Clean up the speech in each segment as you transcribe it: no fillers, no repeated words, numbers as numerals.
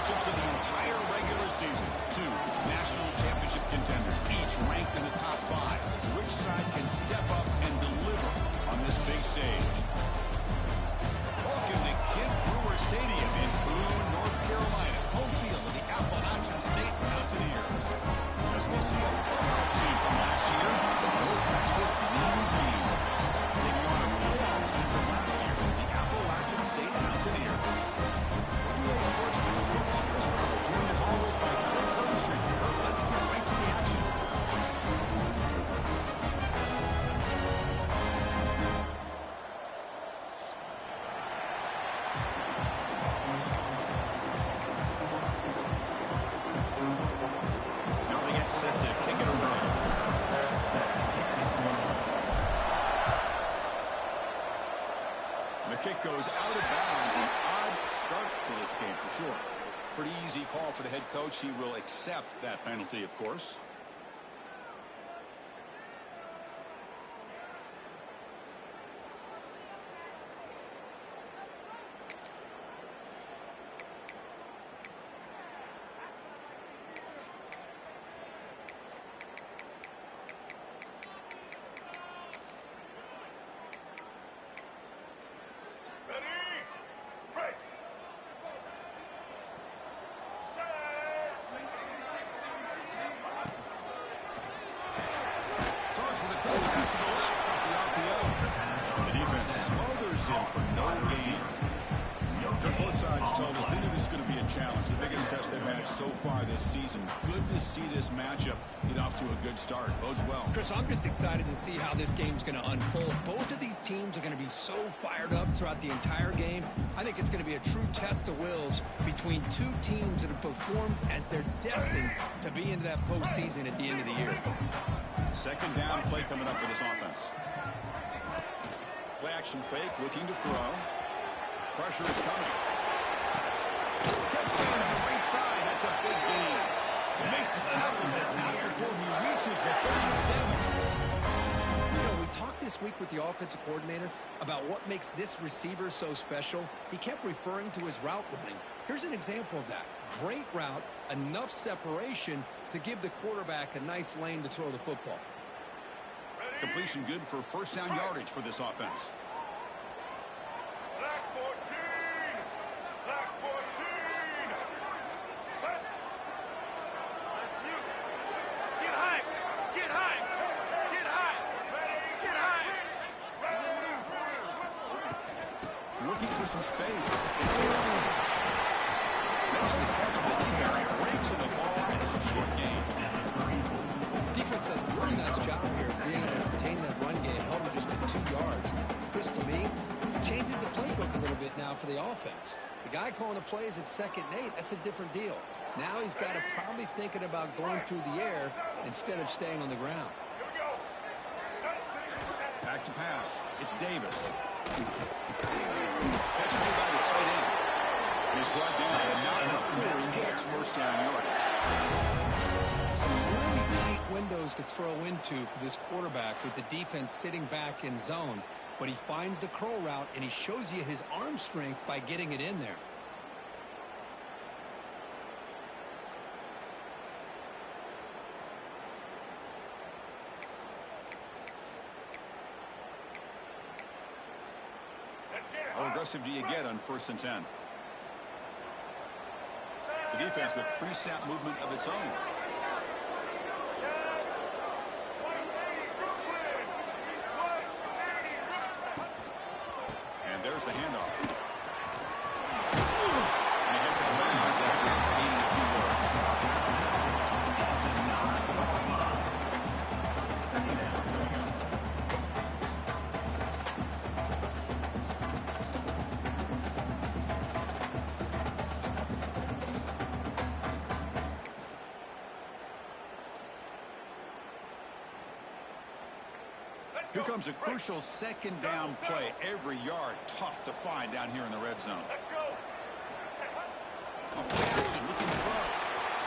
matchups of the entire regular season. Two national championship contenders, each ranked in the top 5. Which side can step up and deliver on this big stage? Welcome to Kidd Brewer Stadium in Boone, North Carolina, home field of the Appalachian State Mountaineers. As we see a playoff team from last year, the North Texas Mean Green. Taking on a playoff team from last year, the Appalachian State Mountaineers. Sports News football, Chris Farley, joined as always by Kirk Herbstreit. Kirk, let's get right to the action. Now they get set to kick it around. The kick goes out of bounds. An odd start to this game for sure. Pretty easy call for the head coach. He will accept that penalty, of course. So far this season. Good to see this matchup get off to a good start. Bodes well. Chris, I'm just excited to see how this game's going to unfold. Both of these teams are going to be so fired up throughout the entire game. I think it's going to be a true test of wills between two teams that have performed as they're destined to be into that postseason at the end of the year. Second down play coming up for this offense. Play action fake, looking to throw. Pressure is coming. Touchdown on the right side. That's a big gain. They make the tackle, but not before he reaches the 37. You know, we talked this week with the offensive coordinator about what makes this receiver so special. He kept referring to his route running. Here's an example of that. Great route, enough separation to give the quarterback a nice lane to throw the football. Completion good for first down yardage for this offense. Looking for some space. It's here. Makes the catch of the defense. Breaks in the ball, and it's a short gain. Defense does a really nice job here of being able to contain that run game, held him just to 2 yards. Chris, to me, this changes the playbook a little bit now for the offense. The guy calling the plays at 2nd and 8, that's a different deal. Now he's got to probably thinking about going through the air instead of staying on the ground. Back to pass. It's Davis. Catch made by the tight end. He's brought down and not before he gets first down yardage. Some really tight windows to throw into for this quarterback with the defense sitting back in zone. But he finds the curl route, and he shows you his arm strength by getting it in there. How aggressive do you get on 1st and 10? The defense with pre-snap movement of its own. And there's the handoff. And he hits that bounds after gaining a few yards. Here comes a crucial 2nd down play. Every yard tough to find down here in the red zone. Action, looking to throw.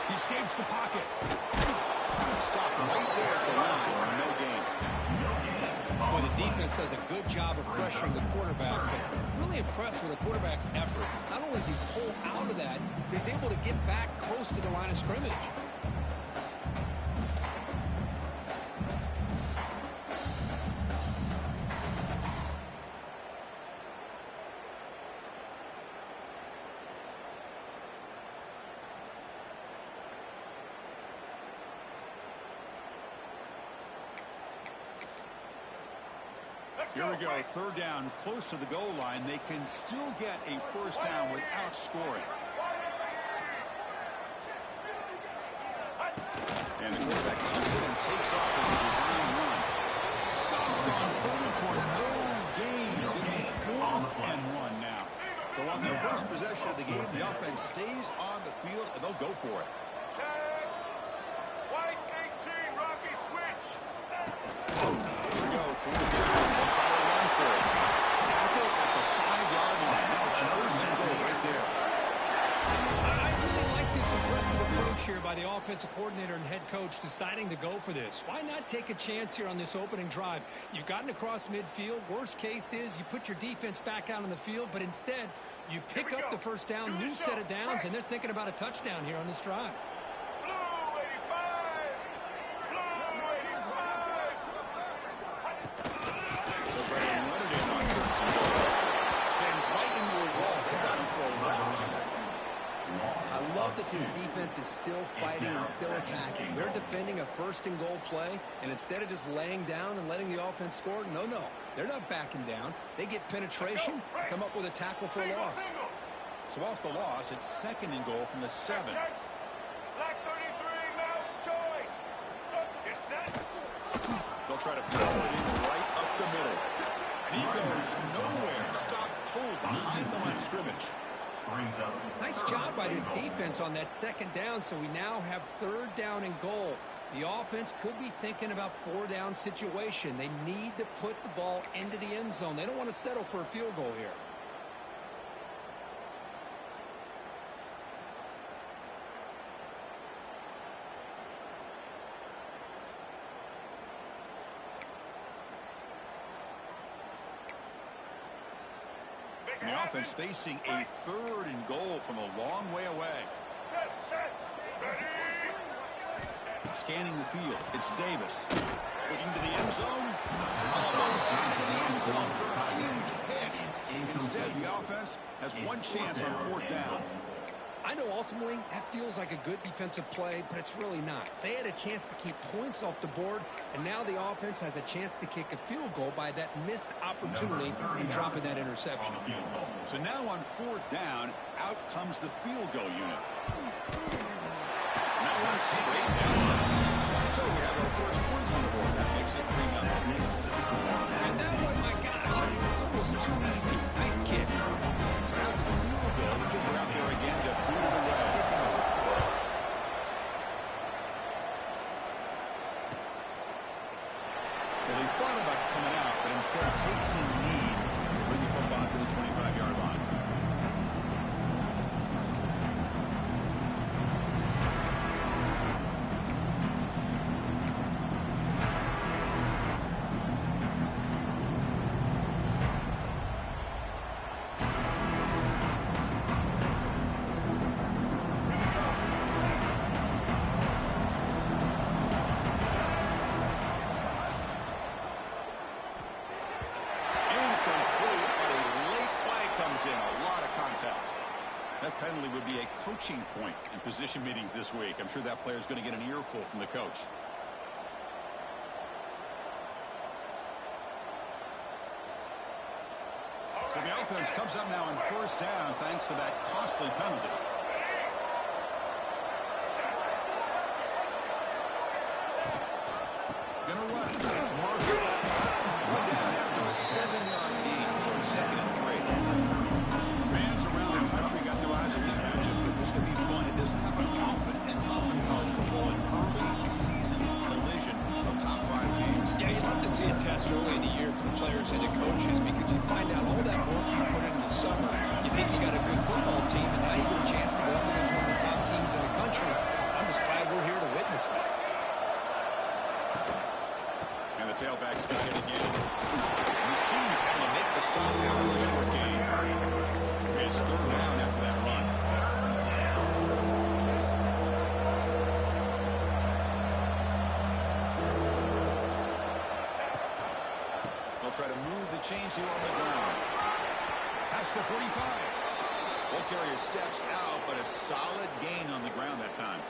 He escapes the pocket. Stop right there at the line. No gain. Boy, the defense does a good job of pressuring the quarterback, but really impressed with the quarterback's effort. Not only does he pull out of that, he's able to get back close to the line of scrimmage. Here we go, third down, close to the goal line. They can still get a first down without scoring. And the quarterback tucks it and takes off as a design run. Stopped on hold for no gain. It'll be 4th and 1 now. So on their first possession of the game, the offense stays on the field, and they'll go for it. White 18, Rocky switch. Here we go, 4th down. They'll try to run for it. Tackle at the 5-yard line. Now it's first and goal right there. I really like this aggressive approach here by the offensive coordinator and head coach deciding to go for this. Why not take a chance here on this opening drive? You've gotten across midfield. Worst case is you put your defense back out on the field, but instead you pick up the first down, new set of downs, and they're thinking about a touchdown here on this drive. Blue 85. Blue 85. Goes right and run it in on first and goal. Sends right into a wall. They got him for a loss. I love that this defense is still fighting and still attacking. They're defending a first and goal play, and instead of just laying down and letting the offense score, no. They're not backing down. They get penetration, come up with a tackle for a loss. So off the loss, it's 2nd and goal from the 7. Black 33, mouse choice. Get set. They'll try to pound it in right up the middle. And he goes nowhere. Stopped cold behind the line of scrimmage. Nice job by this defense on that 2nd down, so we now have 3rd down and goal. The offense could be thinking about 4-down situation. They need to put the ball into the end zone. They don't want to settle for a field goal here. And the offense facing a 3rd and goal from a long way away. Set. Ready. Scanning the field, it's Davis. Looking to the end zone. Almost into the end zone for a huge hit. Instead, the offense has one chance on 4th down. I know ultimately that feels like a good defensive play, but it's really not. They had a chance to keep points off the board, and now the offense has a chance to kick a field goal by that missed opportunity and dropping that interception. So now on 4th down, out comes the field goal unit. And that one's straight down. So we have our first points on the board. That makes it 3-0. And that one, my gosh, I mean, it's almost too easy. Nice kick. So now the field goal, the kicker out there again to boot it away. Well, they thought about coming out, but instead takes a knee to bring the football to the 25-yard line. That penalty would be a coaching point in position meetings this week. I'm sure that player is going to get an earful from the coach. So the offense comes up now on 1st down thanks to that costly penalty. Going to run it. It's Marshall. Run down after a 7-yard gain. So it's 2nd and 3. Fans around the country got their eyes on this matchup. It's going to be fun. It doesn't happen often in college football. An early season collision of top 5 teams. Yeah, you'd love to see a test early in the year for the players and the coaches because you find out all that work you put in the summer. You think you got a good football team, and now you get a chance to go up against one of the top teams in the country. I'm just glad we're here to witness it. And the tailback's got it again. We seem to make the stop after a short gain. It's third down after that run. They'll try to move the chains here on the ground. Past the 45. Ball carrier steps out, but a solid gain on the ground that time.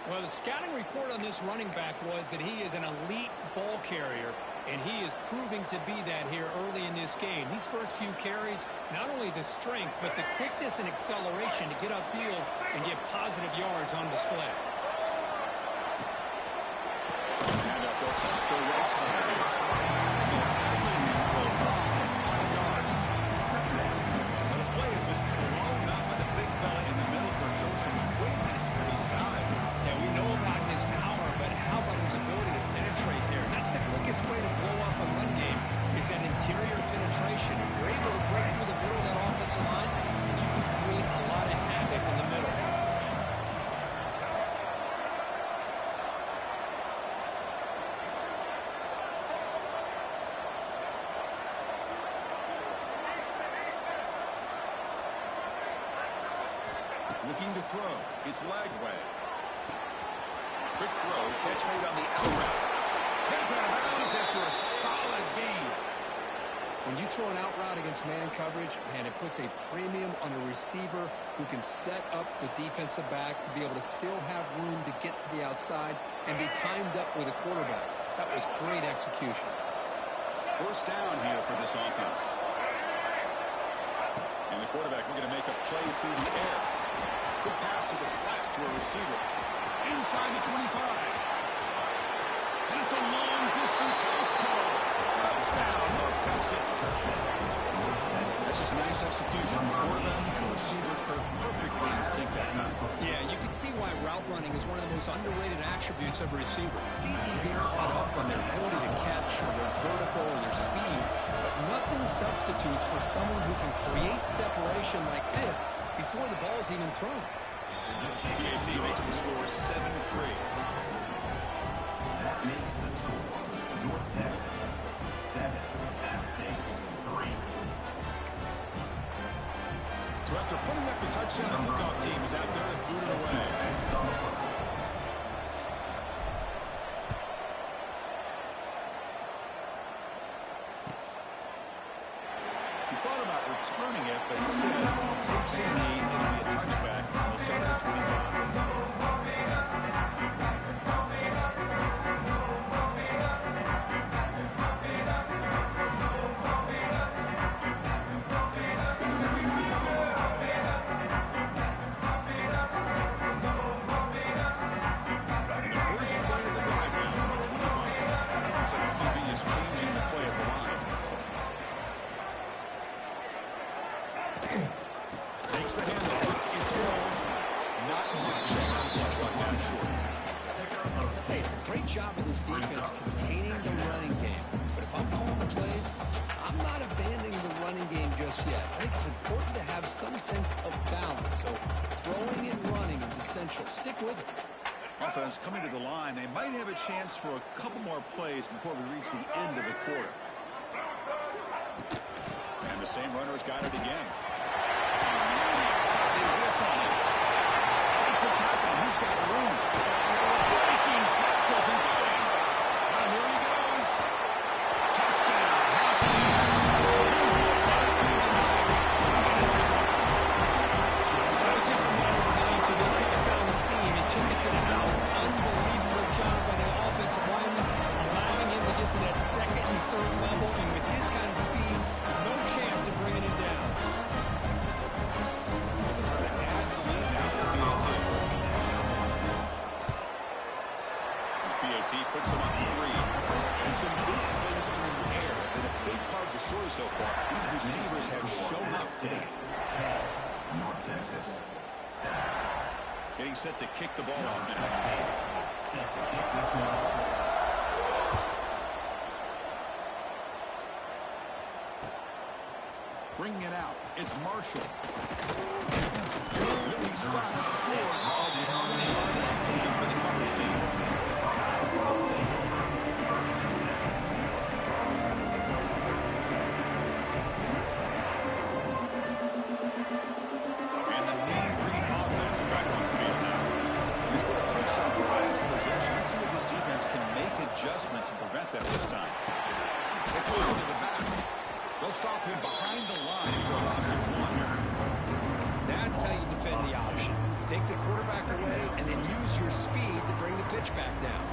Well, the scouting report on this running back was that he is an elite ball carrier, and he is proving to be that here early in this game. These first few carries, not only the strength, but the quickness and acceleration to get upfield and get positive yards on display. And they'll test the right side. They'll tackle him for a loss of 5 yards. Well, the play is just blown up by the big fella in the middle for some quickness for his size. Yeah, we know about his power, but how about his ability to penetrate there? And that's the quickest way to blow up a run game is that interior penetration. If you're able to break through the middle of that offensive line, then you can create a lot of havoc in the middle. Looking to throw. It's Lagway. Quick throw. Catch made on the out route. Heads out of bounds after a solid gain. When you throw an out route against man coverage, man, it puts a premium on a receiver who can set up the defensive back to be able to still have room to get to the outside and be timed up with a quarterback. That was great execution. First down here for this offense. And the quarterback looking to make a play through the air. Good pass to the flat to a receiver. Inside the 25. And it's a long-distance house call. Touchdown, North Texas. That's just nice execution. The quarterback and the receiver perfectly in sync that time. Yeah, you can see why route running is one of the most underrated attributes of a receiver. It's easy to get caught up on their ability to catch or their vertical or their speed, but nothing substitutes for someone who can create separation like this before the ball is even thrown. PAT makes the score 7-3. That makes the score North Texas 7, App State 3. So after putting up the touchdown, the kickoff team is out there to boot it away. He thought about returning it, but instead takes a knee. It'll be a touchback. He'll start at the 25. Takes the handoff. It's rolled. Not much. It's brought down short. Hey, it's a great job of this defense containing the running game. But if I'm calling the plays, I'm not abandoning the running game just yet. I think it's important to have some sense of balance. So throwing and running is essential. Stick with it. Offense coming to the line. They might have a chance for a couple more plays before we reach the end of the quarter. And the same runner's got it again. Makes a tackle. Who's got room? Breaking tackles and going. And here he goes. Touchdown. That was just a matter of time till this guy found the seam and took it to the house. Unbelievable job by the offensive lineman, allowing him to get to that second and third level, and with his kind of speed, no chance of bringing it down. PAT puts him up 3. And some big plays through the air. And a big part of the story so far, these receivers have shown up today. North Texas 7. Getting set to kick the ball off now. Set to kick this one off. Bringing it out. It's Marshall. Really stopped short of the 20-yard line. Good job of the coverage team. Last possession. Let's see if this defense can make adjustments and prevent that this time. It goes into the back. They'll stop him behind the line for a loss of 1. That's how you defend the option. Take the quarterback away and then use your speed to bring the pitch back down.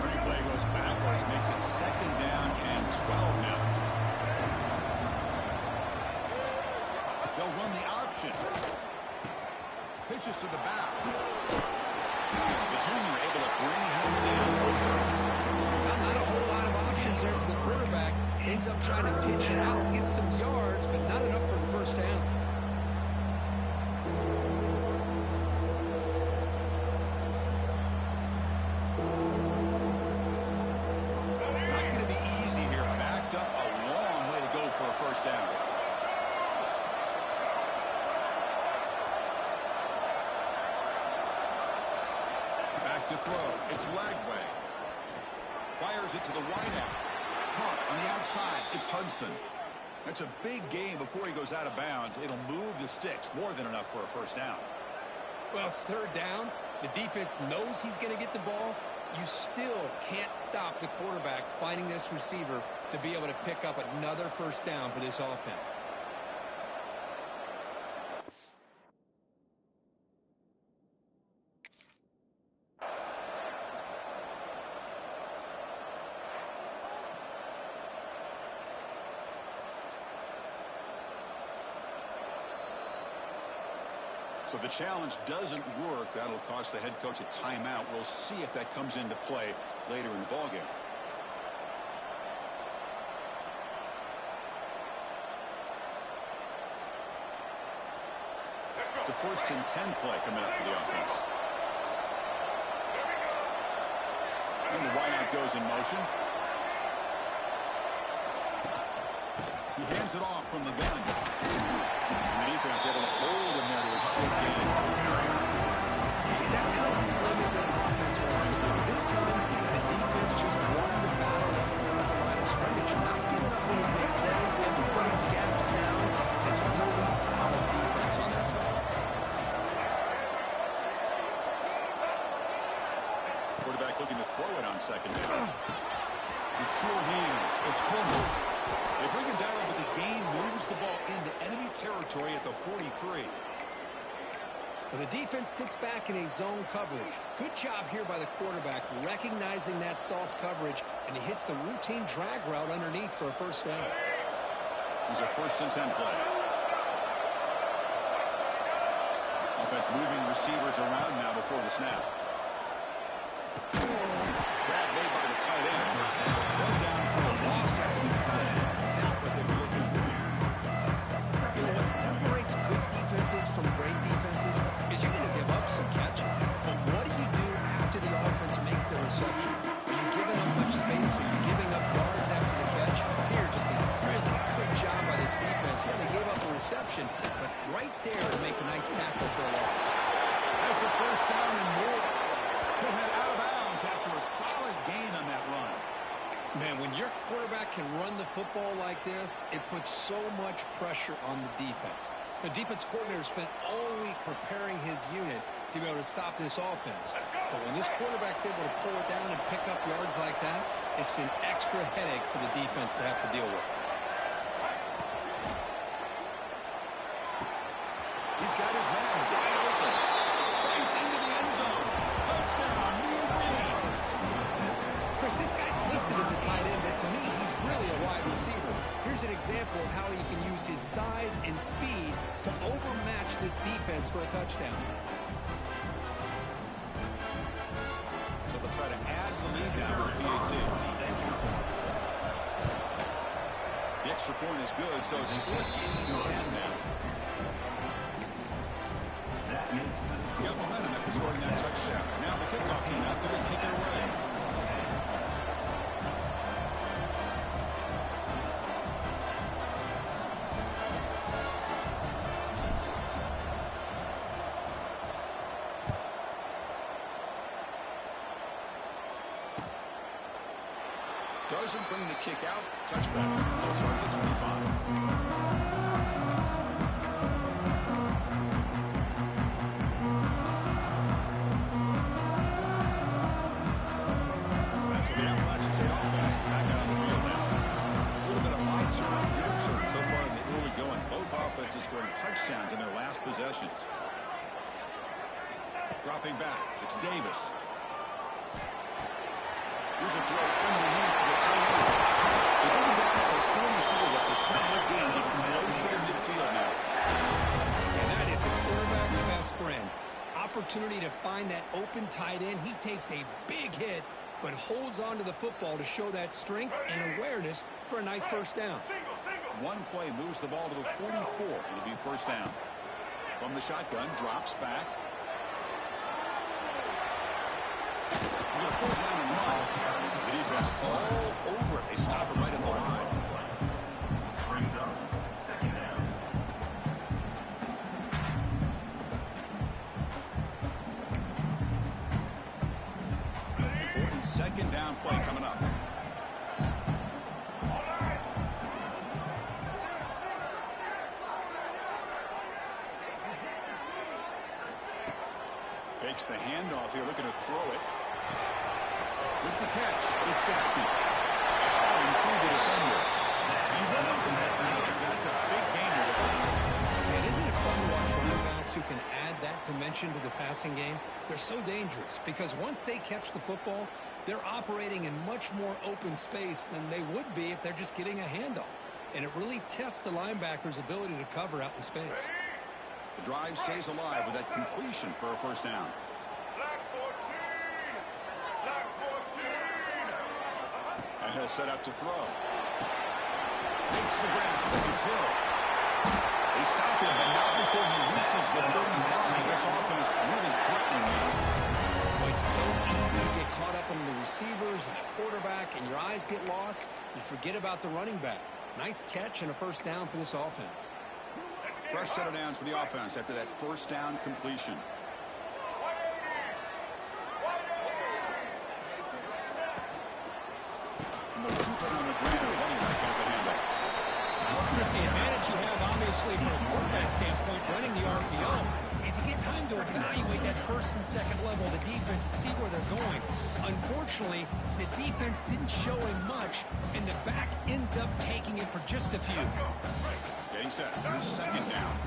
Replay goes backwards, makes it 2nd down and 12 now. They'll run the option. Pitches to the back. The junior able to bring him down over. Well, not a whole lot of options there for the quarterback. Ends up trying to pitch it out, get some yards, but not enough for the first down. Not going to be easy here. Backed up a long way to go for a first down. Back to throw. It's Lagway. Fires it to the wideout. Caught on the outside. It's Hudson. That's a big game before he goes out of bounds. It'll move the sticks. More than enough for a first down. Well, it's 3rd down. The defense knows he's going to get the ball. You still can't stop the quarterback finding this receiver to be able to pick up another first down for this offense. So the challenge doesn't work. That'll cost the head coach a timeout. We'll see if that comes into play later in the ballgame. It's a 1st and 10 play coming up for the offense. And the wideout goes in motion. He hands it off from the gun. And the defense able to hold him there to a short gain. See, that's how you limit what an offense wants to do. This time, the defense just won the battle up front at the line of scrimmage. Not giving up any big plays. Everybody's gap sound. It's really solid defense on that play. Quarterback looking to throw it on 2nd down. The sure hands. It's Pullman. They bring him down, but the gain moves the ball into enemy territory at the 43. Well, the defense sits back in a zone coverage. Good job here by the quarterback recognizing that soft coverage, and he hits the routine drag route underneath for a first down. Here's a 1st and 10 play. Offense moving receivers around now before the snap. Grab made by the tight end. One down for a loss after the completion. Not what they were looking for. You know, what separates good defenses from great defenses is you're going to give up some catches. But what do you do after the offense makes the reception? Are you giving up much space? Are you giving up yards after the catch? Here, just a really good job by this defense. Yeah, they gave up a reception, but right there to make a nice tackle for a loss. Has the first down and more. He'll head out of bounds after a solid gain on that run. Man, when your quarterback can run the football like this, it puts so much pressure on the defense. The defense coordinator spent all week preparing his unit to be able to stop this offense. But when this quarterback's able to pull it down and pick up yards like that, it's an extra headache for the defense to have to deal with. He's got his man wide open. Fights into the end zone. Touchdown, New Green. Chris, this guy's listed as a tight end, but to me, he's really a wide receiver. Here's an example of how he can use his size and speed to overmatch this defense for a touchdown. So they'll try to add the lead now with PAT. The extra point is good, so it's 14-10 now. Got momentum after scoring that touchdown. Now the kickoff team out there to kick it away. Doesn't bring the kick out. Touchback. They'll start at the 25. offense has scored touchdowns in their last possessions. Dropping back, it's Davis. Here's a throw underneath the tail end. They bring him down at the 44. That's a solid gain, getting closer to midfield now. And that is a quarterback's best friend. Opportunity to find that open tight end. He takes a big hit, but holds on to the football to show that strength and awareness for a nice first down. One play moves the ball to the 44. It'll be first down. From the shotgun, drops back. He's going to pull it down and run. The defense all over it. They stop it right at the line. Brings up second down. Important second down play coming up. Fakes the handoff here, looking to throw it. With the catch, it's Jackson. And through the defender. He runs in that back. That's a big gain there. And isn't it fun to watch running backs who can add that dimension to the passing game? They're so dangerous because once they catch the football, they're operating in much more open space than they would be if they're just getting a handoff. And it really tests the linebacker's ability to cover out in space. The drive stays alive with that completion for a first down. Black 14. Black 14. And he'll set up to throw. Makes the ground. It's Hill. They stop him, but not before he reaches the 35. This offense really threatening him. Well, it's so easy to get caught up in the receivers and the quarterback, and your eyes get lost. You forget about the running back. Nice catch and a first down for this offense. Fresh set of downs for the offense after that first down completion. And they'll keep it on the ground. Running back has the handoff. Chris, the advantage you have, obviously, from a quarterback standpoint, running the RPO, is you get time to evaluate that first and second level of the defense and see where they're going. Unfortunately, the defense didn't show him much, and the back ends up taking it for just a few. Getting set. Here's second down.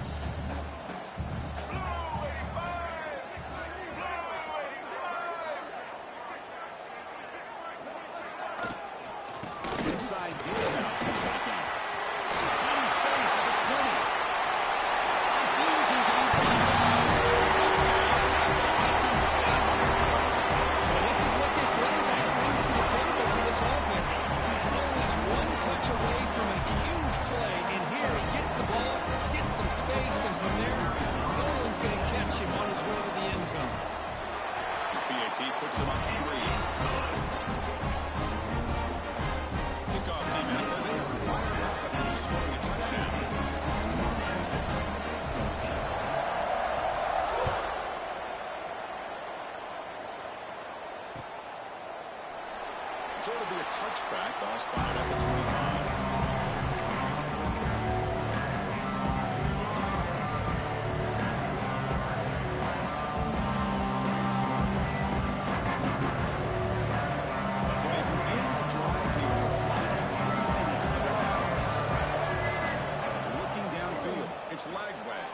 Inside deal now from the shotgun. In space at the 20. Refusing to be blocked. Touchdown. Appalachian State. Well, this is what this running back brings to the table for this offense. He's always one touch away from a huge play, and here he gets the ball, gets some space, and from there, no one's going to catch him on his way to the end zone. PAT puts him up 3. Kickoff team out there. They are fired up and he's scoring a touchdown. So it'll be a touchback. Ball spotted at the 25. So they begin the drive here in the final 3 minutes of the half. Looking downfield, it's Lagway.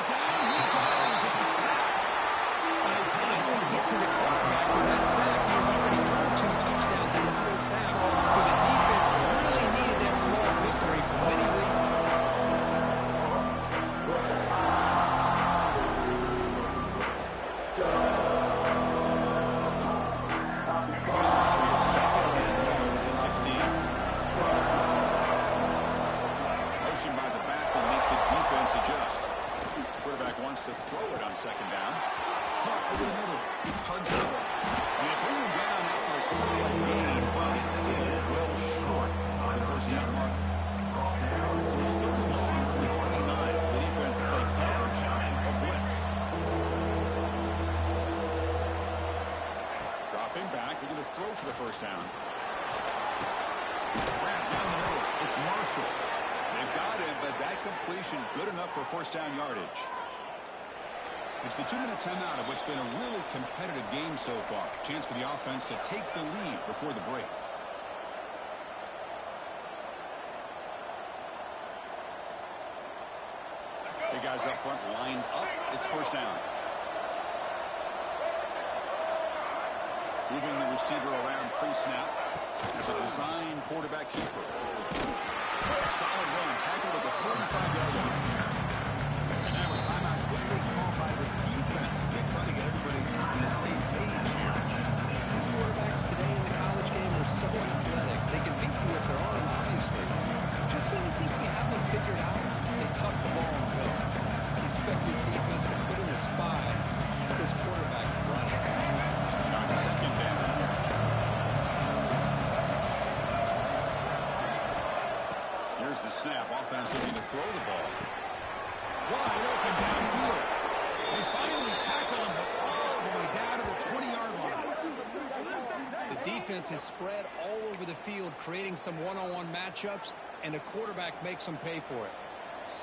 Down he goes. It's a sack. They finally get to the quarterback with that sack. He's already thrown 2 touchdowns in his first half. So the defense really needed that small victory for many reasons. Motion by the back will make the defense adjust. Quarterback wants to throw it on second down. Caught over the middle. It's Hudson. And they bring him down after a solid gain, but it's still well short of the first down mark. So it's third and long from the 29. The defense play coverage or blitz. Dropping back. They're going to throw for the first down. Wrapped down the middle. It's Marshall. They've got him, but that completion good enough for first down yardage. It's the 2-minute timeout of what's been a really competitive game so far. Chance for the offense to take the lead before the break. guys up front lined up. It's first down. Moving the receiver around pre-snap as a design quarterback keeper. Solid run, tackled at the 45-yard line. And now a timeout quickly called by the defense as they try to get everybody on the same page here. These quarterbacks today in the college game are so athletic. They can beat you with their arm, obviously. Just when you think you have them figured out, they tuck the ball and go. I'd expect this defense to put in a spy, keep this quarterback from running. On second down. Here's the snap. Offense looking to throw the ball. Wide open downfield. They finally tackle him, but all the way down to the 20-yard line. The defense is spread all over the field, creating some one-on-one matchups, and the quarterback makes them pay for it.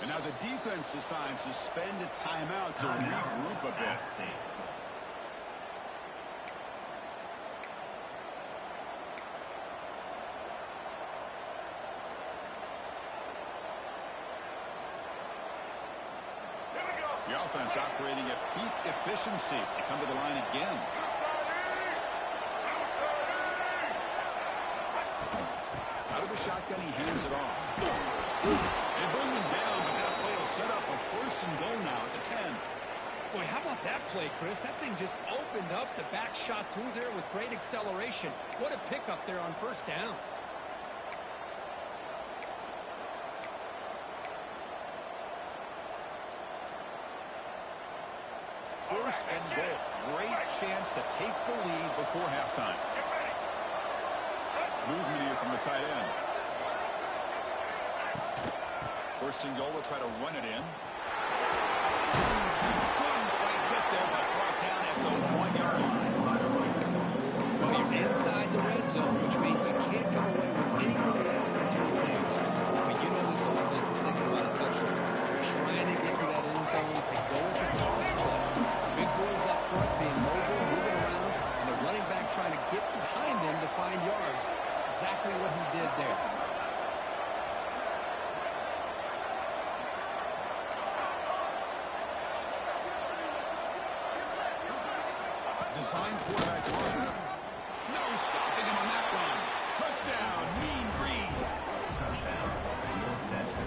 And now the defense decides to spend a timeout to regroup a bit. The offense operating at peak efficiency. They come to the line again. Out of the shotgun, he hands it off. They bring him down, but that play will set up a first and goal now at the 10. Boy, how about that play, Chris? That thing just opened up. The back shot through there with great acceleration. What a pickup there on first down. First and goal. Great chance to take the lead before halftime. Movement here from the tight end. First and goal, they'll try to run it in. Couldn't quite get there, but brought down at the 1-yard line. Well, you're inside the red zone, which means you can't come away with anything less than 2 points. But you know this offense is thinking about a touchdown. They're trying to get to that end zone. They go with the toss play. Big boys up front being mobile, moving around, and the running back trying to get behind them to find yards. It's exactly what he did there. Design quarterback run. No stopping him on that run. Touchdown, Mean Green.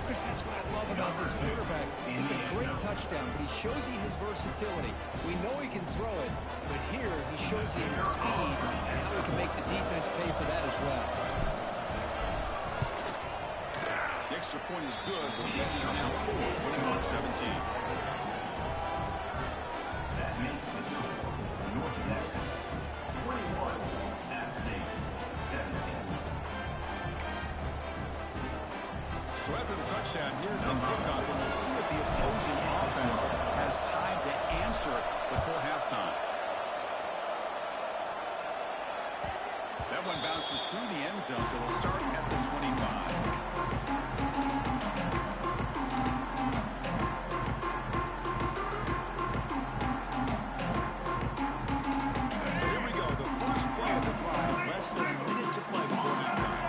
Chris, that's what I love about this quarterback. It's a great touchdown, but he shows you his versatility. We know he can throw it, but here he shows you his speed and how he can make the defense pay for that as well. The extra point is good. The lead is now 4, 21-17. That makes the score North Texas 21, App State 17. So after the touchdown, here's the kickoff, and we'll see if the opposing offense has time to answer before halftime. That one bounces through the end zone, so they'll start at the 25. So here we go, the first play of the drive, less than a minute to play before halftime.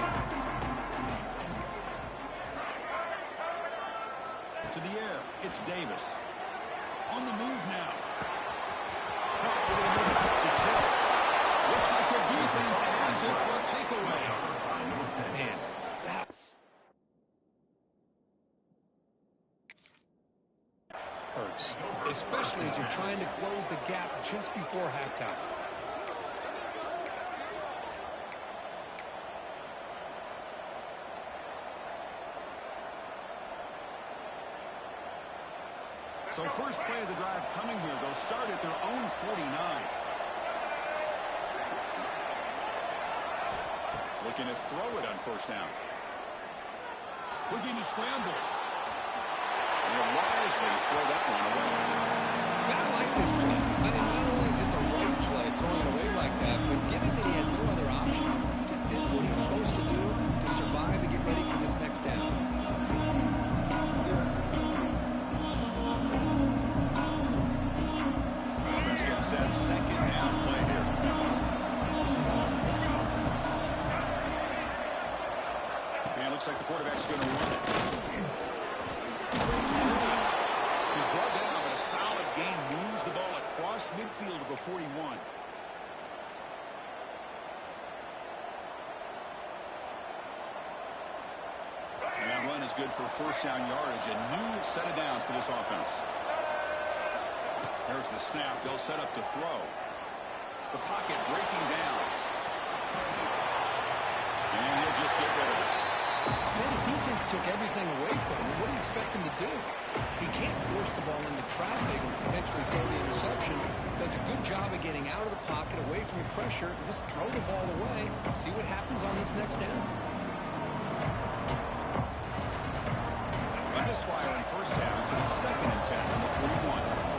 To the air, it's Davis. On the move now. Caught over the middle. It's hit. Looks like the defense has it for a takeaway. Man, that hurts, especially as you're trying to close the gap just before halftime. So first play of the drive coming here. They'll start at their own 49. Looking to throw it on first down. Looking to scramble. And he'll wisely throw that one away. Yeah, I like this play. I mean, not only is it the right play throwing it away like that, but given that he had no other option, he just did what he's supposed to do to survive and get ready for this next down. Offense gets set. Second down play here. And it looks like the quarterback's going to run it. His solid gain moves the ball across midfield to the 41. And that run is good for first down yardage. A new set of downs for this offense. Here's the snap. They'll set up to throw. The pocket breaking down. And he'll just get rid of it. Man, the defense took everything away from him. What do you expect him to do? He can't force the ball into traffic and potentially throw the interception. Does a good job of getting out of the pocket, away from the pressure, and just throw the ball away. See what happens on this next down. Run is fire on first down. So it's 2nd and 10 on the 41.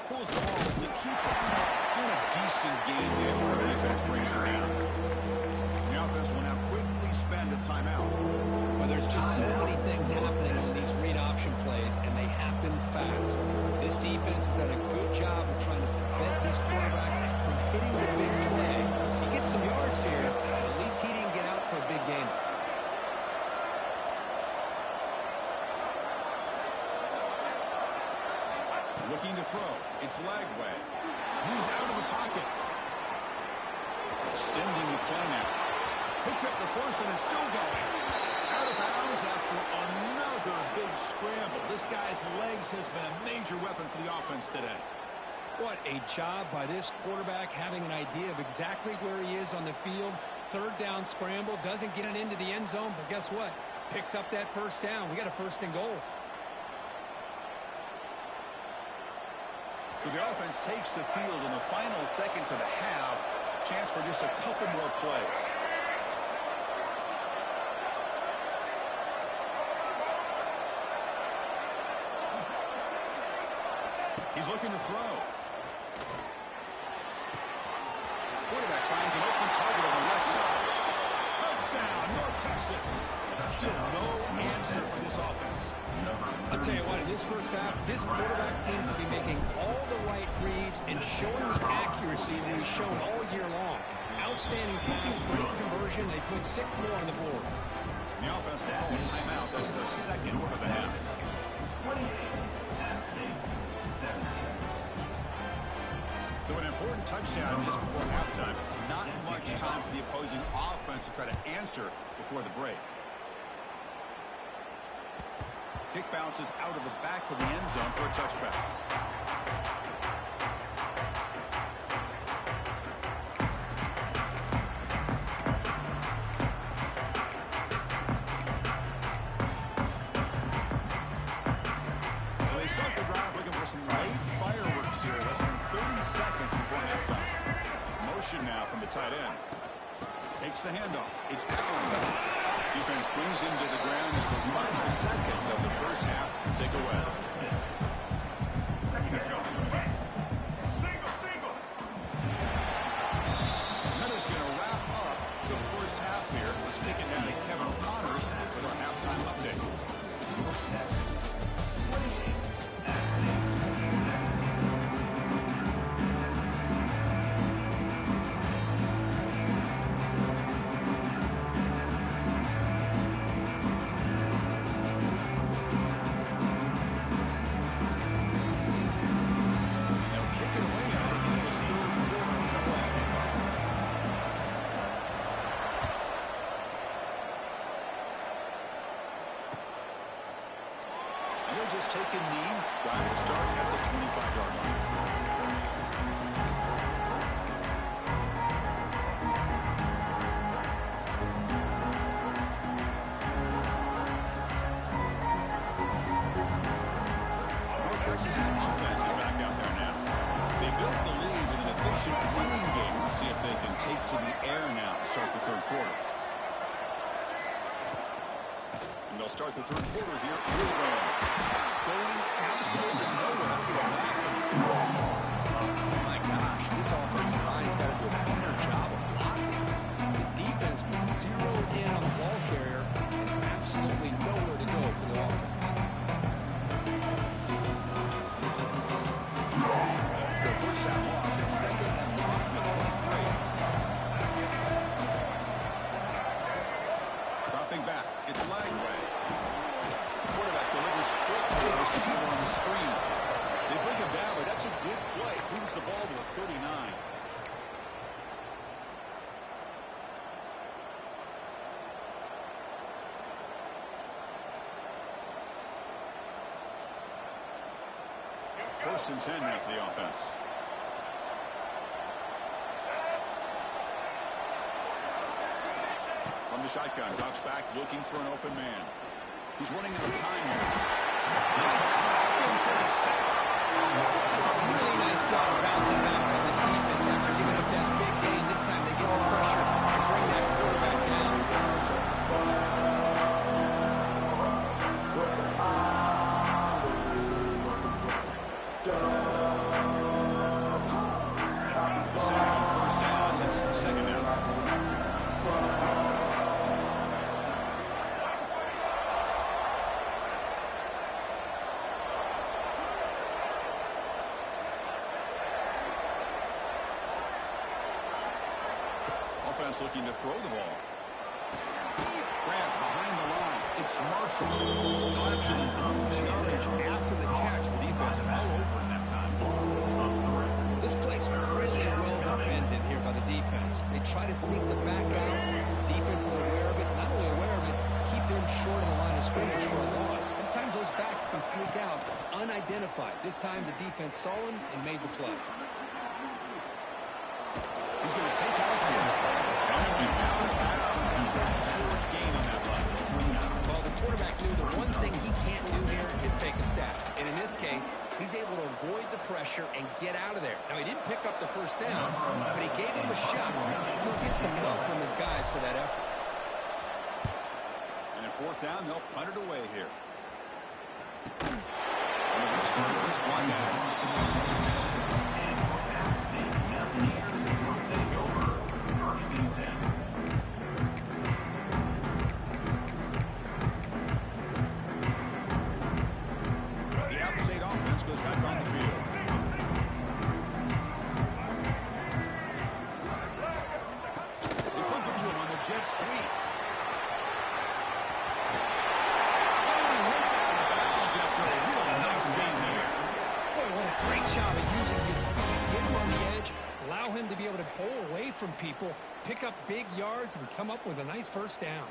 Pulls the ball to keep it. And a decent gain there where the defense brings her down. The offense will now quickly spend a timeout. Well, there's just so many things happening on these read option plays, and they happen fast. This defense has done a good job of trying to prevent this quarterback from hitting the big play. He gets some yards here, but at least he didn't get out for a big gain. Looking to throw. It's Lagway. Moves out of the pocket. Extending the play now. Picks up the first and is still going. Out of bounds after another big scramble. This guy's legs has been a major weapon for the offense today. What a job by this quarterback, having an idea of exactly where he is on the field. 3rd down scramble. Doesn't get it into the end zone, but guess what? Picks up that first down. We got a 1st and goal. So the offense takes the field in the final seconds of the half. Chance for just a couple more plays. He's looking to throw. Quarterback finds an open target on the left side. Touchdown, North Texas. Still no answer for this offense. I'll tell you what, in this first half, this quarterback seemed to be making all the right reads and showing the accuracy that he's shown all year long. Outstanding pass, great conversion. They put 6 more on the board. The offense will call a timeout. That's their 2nd of the half. 28, App State, 17. So an important touchdown just before halftime. Not much time for the opposing offense to try to answer before the break. Kick bounces out of the back of the end zone for a touchback. So they start the drive looking for some late fireworks here. Less than 30 seconds before halftime. Motion now from the tight end. Takes the handoff. It's Allen. Defense brings him to the ground as the final seconds of the first half tick away. Let's go. Single. Meadows going to wrap up the first half here. Let's kick it down to Kevin Connors with our halftime update. Just take a knee. Drive will start at the 25-yard line. North Texas's offense is back out there now. They built the lead with an efficient running game. Let's see if they can take to the air now to start the 3rd quarter. And they'll start the 3rd quarter here with Ram. Going absolutely nowhere with a massive. Oh my gosh, this offensive line's got to do a better job of blocking. The defense was zeroed in on the ball carrier and absolutely nowhere to go for the offense. Their first down loss. It's 2nd and long at 23. First and 10 now for the offense. From the shotgun, drops back, looking for an open man. He's running out of time here. That's a really nice job of bouncing back by this defense after giving up that big gain. This time they get the pressure and bring that quarterback down. The sack on first down. It's second down. Offense looking to throw the ball. Grab behind the line. It's Marshall. They'll actually lose yardage after the catch. The defense all over in that time. This play's really well defended here by the defense. They try to sneak the back out. The defense is aware of it. Not only aware of it, keep him short of the line of scrimmage for a loss. Sometimes those backs can sneak out unidentified. This time the defense saw him and made the play. He's going to take off here. Coming out of bounds. A short gain on that run. Well, the quarterback knew the one thing he can't do here is take a sack. And in this case, he's able to avoid the pressure and get out of there. Now, he didn't pick up the first down, but he gave him a shot. He could get some love from his guys for that effort. And at fourth down, they'll punt it away here. And the return is one down. The App State offense goes back on the field. They flip it to him on the jet sweep. He runs out of bounds after a real nice game there. Boy, what a great job of using his speed. Get him on the edge, allow him to be able to pull away from people, pick up big yards, and come up with a nice first down.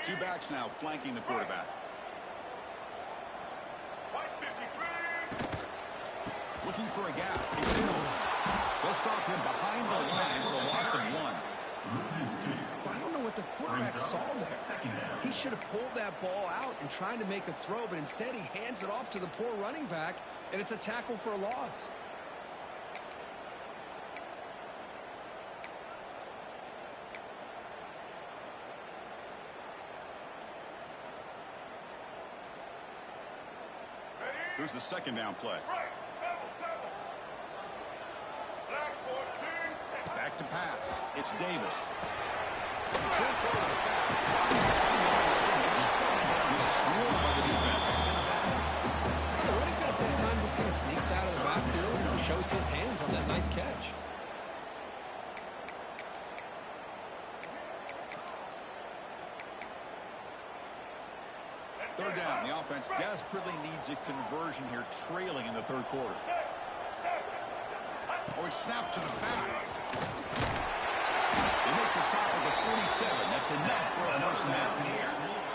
Two backs now flanking the quarterback. Looking for a gap. He's in. They'll stop him behind the line for a loss of one. I don't know what the quarterback saw there. He should have pulled that ball out and tried to make a throw, but instead he hands it off to the poor running back, and it's a tackle for a loss. Here's the second down play. Back to pass. It's Davis. Short throw to the back. He's swarmed by the defense. What if at that time just kind of sneaks out of the backfield and shows his hands on that nice catch? Third down. The offense desperately needs a conversion here, trailing in the third quarter. Oh, it's snapped to the back. They make the stop at the 47. That's enough for a first down.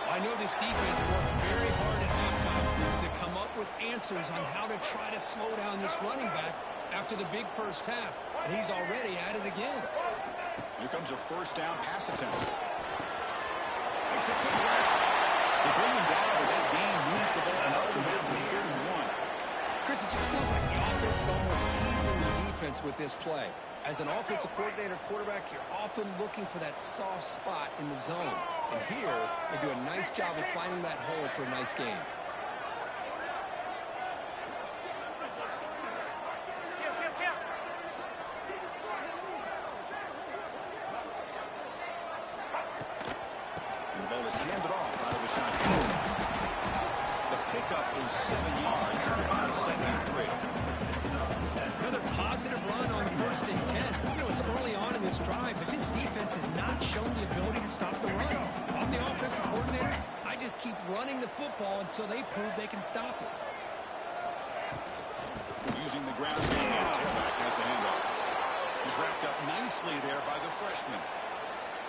I know this defense works very hard at halftime to come up with answers on how to try to slow down this running back after the big first half, and he's already at it again. Here comes a first down pass attempt. Makes a quick grab. They bring him down, but that gain moves the ball all the way to the 31. Chris, it just feels like the offense is almost teasing the defense with this play. As an offensive coordinator, quarterback, you're often looking for that soft spot in the zone. And here, they do a nice job of finding that hole for a nice game. And the ball is handed off out of the shotgun. The pickup is 7 yards. Second and 3. Another positive run on 1st and 10. You know, it's early on in this drive, but this defense has not shown the ability to stop the run. I'm the offensive coordinator. I just keep running the football until they prove they can stop it. Using the ground game, tailback has the handoff. is wrapped up nicely there by the freshman.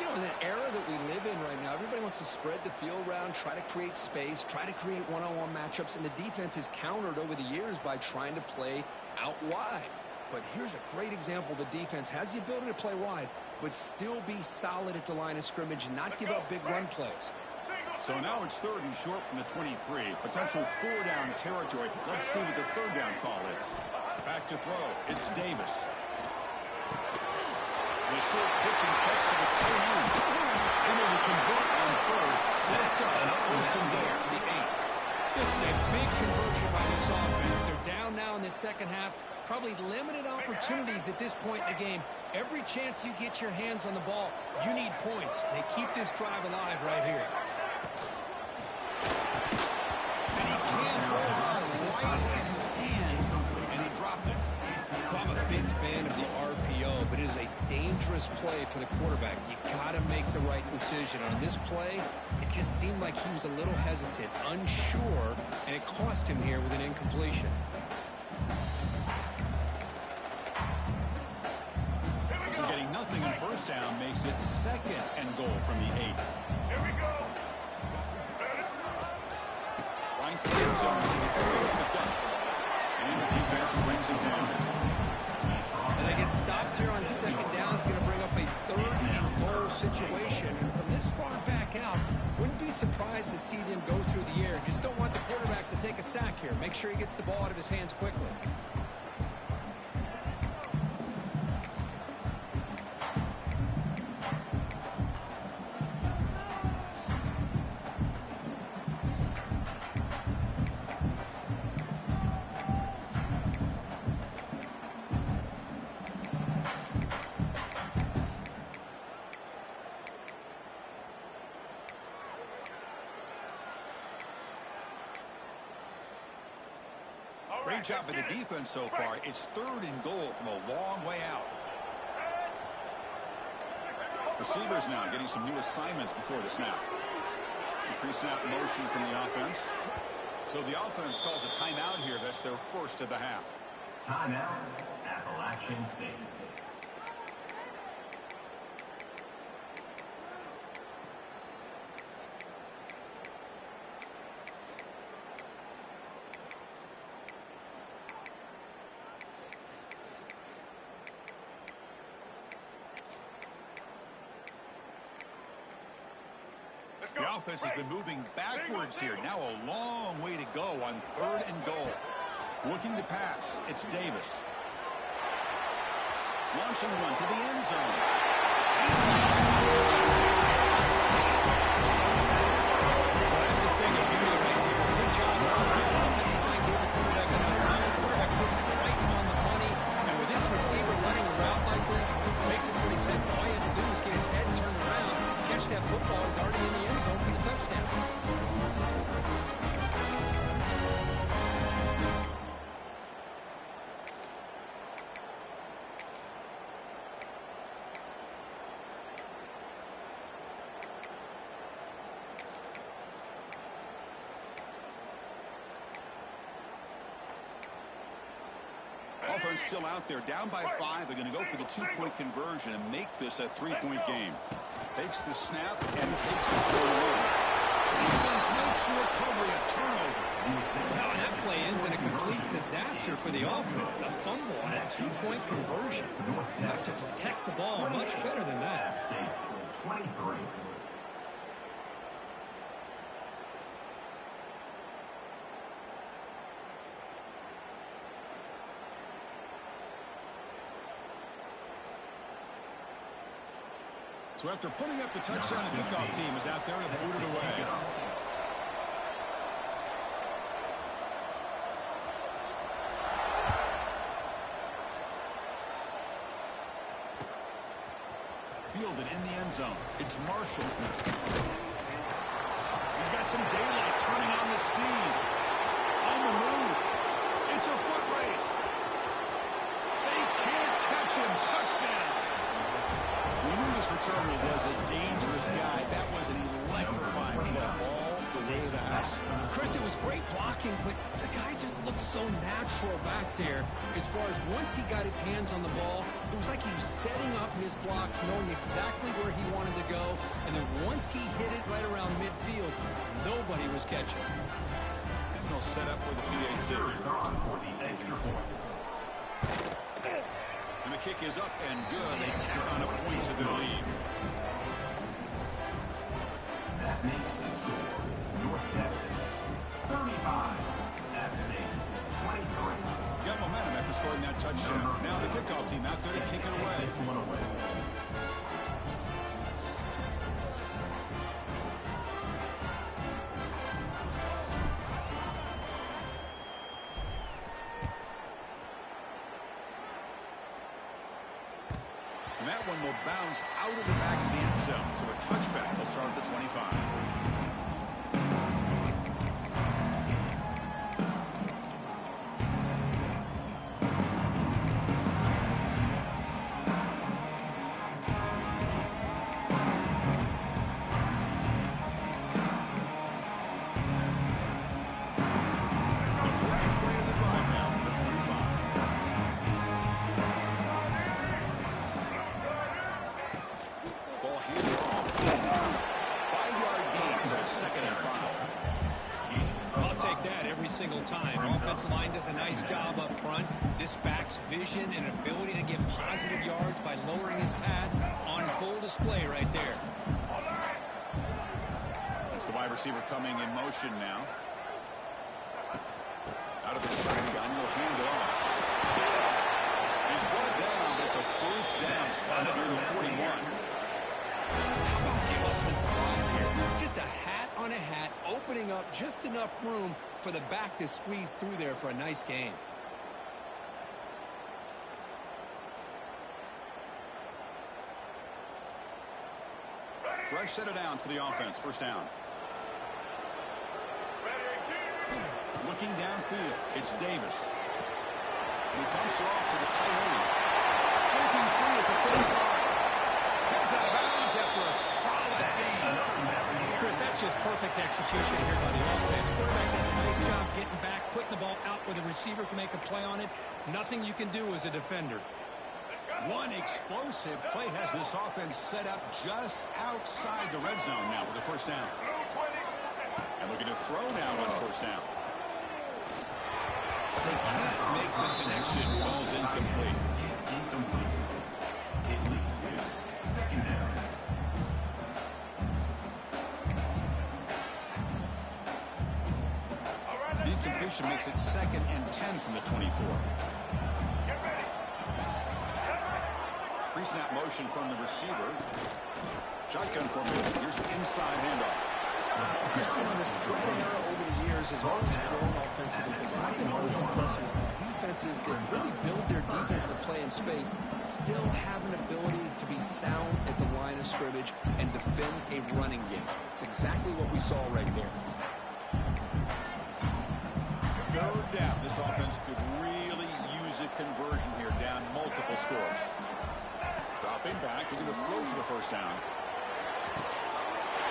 You know, in the era that we live in right now, everybody wants to spread the field around, try to create space, try to create one-on-one matchups, and the defense is countered over the years by trying to play out wide. But here's a great example. The defense has the ability to play wide, but still be solid at the line of scrimmage and not give up big run plays. So now it's 3rd and short from the 23. Potential 4-down territory. Let's see what the 3rd down call is. Back to throw. It's Davis. And a short pitch and catch to the tight end. Able to convert on 3rd. Sets up 1st and goal at the 8. This is a big conversion by this offense. They're down now in the second half. Probably limited opportunities at this point in the game. Every chance you get your hands on the ball, you need points. They keep this drive alive right here. And he can't hold on right in his hands. And he dropped it. I'm a big fan of the RPO, but it is a dangerous play for the quarterback. You got to make the right decision. On this play, it just seemed like he was a little hesitant, unsure, and it cost him here with an incompletion. So getting nothing in 1st down makes it 2nd and goal from the 8. Here we go. Right for the end zone. And the defense brings it down. And they get stopped here on 2nd down. It's going to bring up a 3rd and goal situation. And from this far back out, wouldn't be surprised to see them go through the air. Just don't want the quarterback to take a sack here. Make sure he gets the ball out of his hands quickly. Great job by the defense so far. It's 3rd and goal from a long way out. Receivers now getting some new assignments before the snap. Pre-snap motion from the offense. So the offense calls a timeout here. That's their 1st of the half. Timeout, Appalachian State. The offense has been moving backwards here. Now a long way to go on 3rd and goal. Looking to pass. It's Davis. Launching one to the end zone. Well, that's the thing of beauty right there. Good job on the offensive line. Give the quarterback enough time. The quarterback puts it right on the money. And with this receiver running a route like this, it makes it pretty simple. All you have to do is get his head turned around, catch that football. He's already in the end zone for the touchdown. Offense still out there, down by 5. They're going to go for the 2-point conversion and make this a 3-point game. Takes the snap and takes it for the win. Defense makes the recovery, a turnover. Wow, and that play ends in a complete disaster for the offense. A fumble and a 2-point conversion. You have to protect the ball much better than that. State 23. So after putting up the touchdown, the kickoff team is out there to boot it away. Fielded in the end zone. It's Marshall. He's got some daylight turning on the speed. On the move. It's a foot race. They can't catch him. Touchdown. We knew this returner was a dangerous guy. That was an electrifying play. Ball the way of the house. Chris, it was great blocking, but the guy just looked so natural back there. As far as once he got his hands on the ball, it was like he was setting up his blocks, knowing exactly where he wanted to go. And then once he hit it right around midfield, nobody was catching. And they'll set up with the PAT. Is on for the extra point. And the kick is up and good. They tack on a point to their lead. That makes the score North Texas 35, App State 23. Got momentum after scoring that touchdown. Now the kickoff team out there to kick it away. This one away. And that one will bounce out of the back of the end zone. So a touchback will start at the 25. The first play of the drive now from the 25. Ball handed off. 5-yard gain, so it's 2nd and 5. I'll take that every single time. Offensive line does a nice job up front. This back's vision and ability to get positive yards by lowering his pads on full display right there. That's the wide receiver coming in motion now. Out of the shotgun, will hand it off. He's brought down, but it's a first down, spotted near the 41. How about the offensive line here? Just a hat on a hat, opening up just enough room for the back to squeeze through there for a nice gain. Fresh set of downs for the offense. First down. Looking downfield, it's Davis. He dumps it off to the tight end. Breaking free at the 35. Goes out of bounds after a solid gain. Chris, that's just perfect execution here by the offense. Quarterback does a nice job getting back, putting the ball out where the receiver can make a play on it. Nothing you can do as a defender. One explosive play has this offense set up just outside the red zone now with the first down. And looking to throw now on first down. But they can't make the connection. Ball's incomplete. Is incomplete. It leads to 2nd down. The incompletion makes it 2nd and 10 from the 24. Pre-snap motion from the receiver. Shotgun formation. Here's an inside handoff. Chris, the spread era over the years has always grown offensively, but I've been always impressed with defenses that really build their defense to play in space, still have an ability to be sound at the line of scrimmage and defend a running game. It's exactly what we saw right there. Third down. This offense could really use a conversion here, down multiple scores. Dropping back, looking to throw for the first down.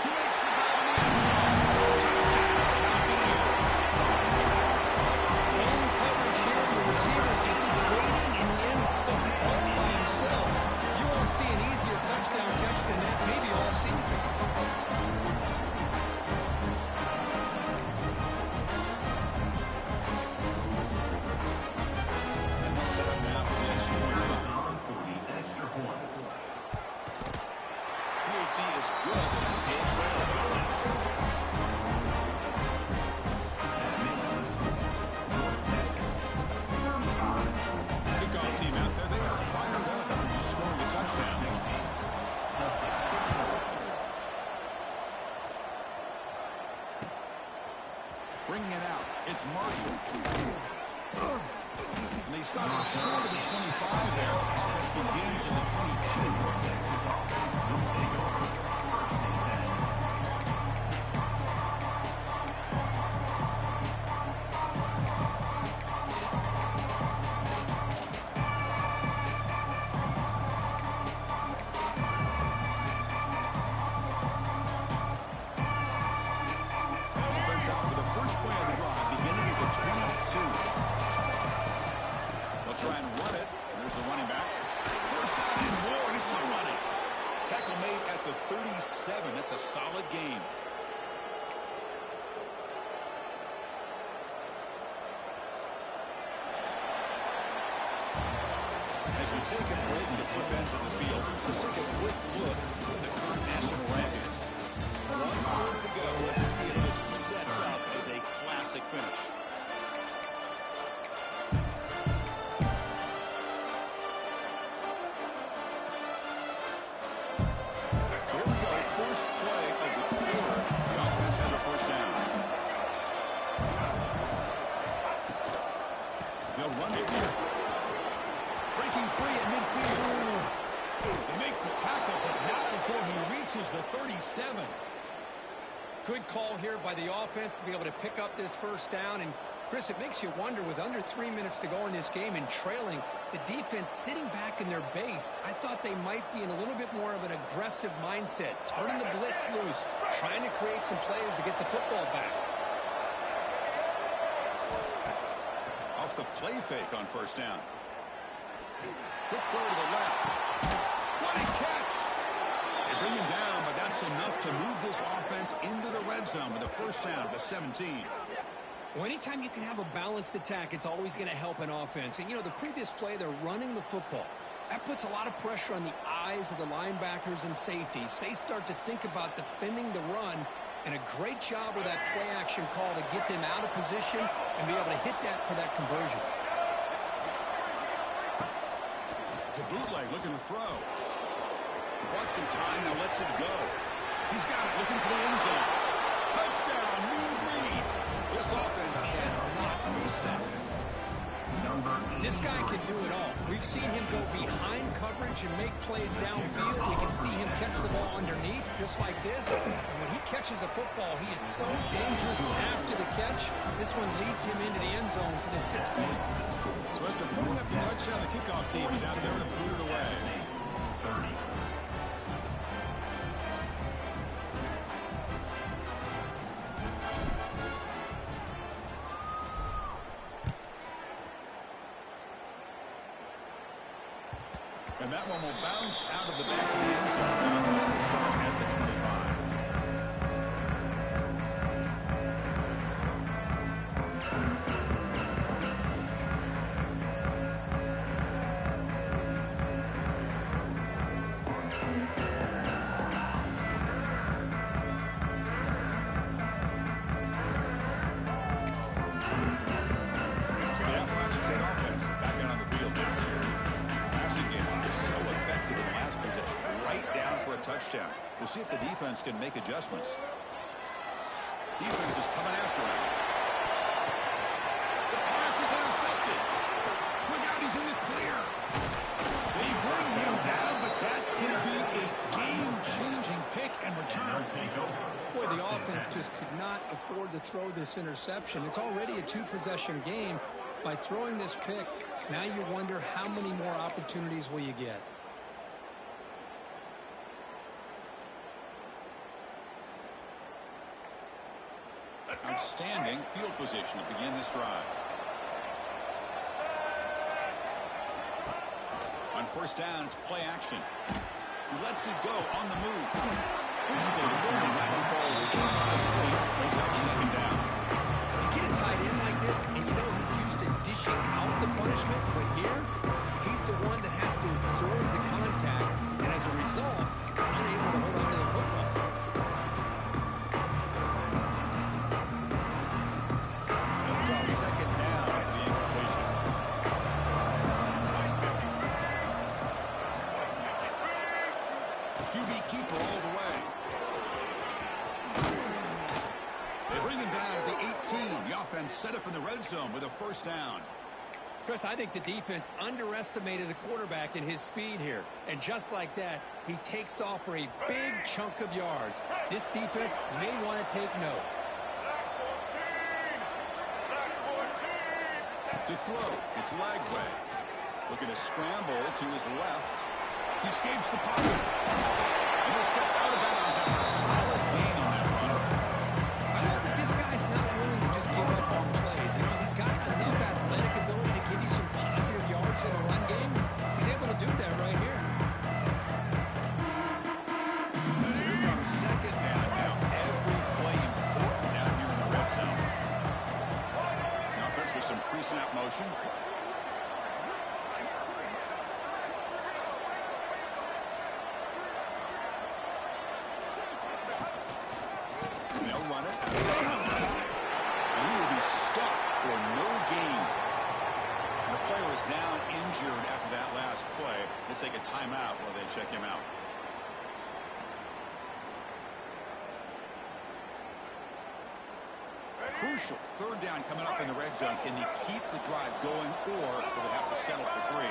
He makes the grab in the end zone. Touchdown, Mountaineers. Long coverage here. The receiver's just waiting in the end zone all by himself. You won't see an easier touchdown catch than that maybe all season. And they'll set up now for the extra point Is try. on for the extra point. PHC is good. They still trail. That makes the score North Texas 35, Kickoff team out there. They are fired up after scoring a touchdown. Bringing it out. It's Marshall. And they stop it short of the 25 there. Offense begins at the 22. Texas offense will take over. First and 10. That's a solid game. As we take a break to flip ends of the field, let's take a quick look at the current national rankings. 1 quarter to go. Let's see if this sets up as a classic finish. So here we go. First play of the quarter. The offense has a first down. They'll run it here. Breaking free at midfield. They make the tackle, but not before he reaches the 37. Good call here by the offense to be able to pick up this first down. And, Chris, it makes you wonder, with under 3 minutes to go in this game and trailing, the defense sitting back in their base, I thought they might be in a little bit more of an aggressive mindset, turning the blitz loose, trying to create some plays to get the football back. Off the play fake on first down. Quick throw to the left. What a catch! They bring him down, but that's enough to move this offense into the red zone with a first down at the 17. Well, anytime you can have a balanced attack, it's always going to help an offense. And, you know, the previous play, they're running the football. That puts a lot of pressure on the eyes of the linebackers and safeties. They start to think about defending the run, and a great job with that play action call to get them out of position and be able to hit that for that conversion. It's a bootleg looking to throw. Bought some time, now lets it go. He's got it, looking for the end zone. Touchdown, Mean Green. This offense cannot be stopped. This guy can do it all. We've seen him go behind coverage and make plays downfield. We can see him catch the ball underneath, just like this. And when he catches a football, he is so dangerous after the catch. This one leads him into the end zone for the 6 points. So after putting up the touchdown, the kickoff team is out there to boot it away. 30. And that one will bounce out of the back of the end zone. The offense will start at the 25. So the Appalachian State offense back out on the field now. Passing game was so effective in the last possession, right down for a touchdown. We'll see if the defense can make adjustments. Defense is coming after him. The pass is intercepted. Look out, he's in the clear. They bring him down, but that could be a game-changing pick and return. Boy, the offense just could not afford to throw this interception. It's already a two-possession game. By throwing this pick, now you wonder how many more opportunities will you get. Outstanding field position to begin this drive. On first down, it's play action. He lets it go on the move. Physical defending, that one falls incomplete. Brings up second down. You get a tight end like this, and you know he's used to dishing out the punishment, but here, he's the one that has to absorb the contact, and as a result, he's unable to hold on to the football. Second down after the incompletion. QB keeper all the way. They bring him down at the 18. The offense set up in the red zone with a first down. Chris, I think the defense underestimated the quarterback in his speed here. And just like that, he takes off for a big chunk of yards. This defense may want to take note. To throw, it's Lagway. Looking to scramble to his left. He escapes the pocket. And he'll step out of bounds after a solid gain on that run. I love that this guy's not willing to just give up on plays. You know, he's got enough athletic ability to give you some positive yards in the run game. He's able to do that right here. And here comes second down. take a timeout while they check him out. Crucial third down coming up in the red zone. Can they keep the drive going, or will they have to settle for 3?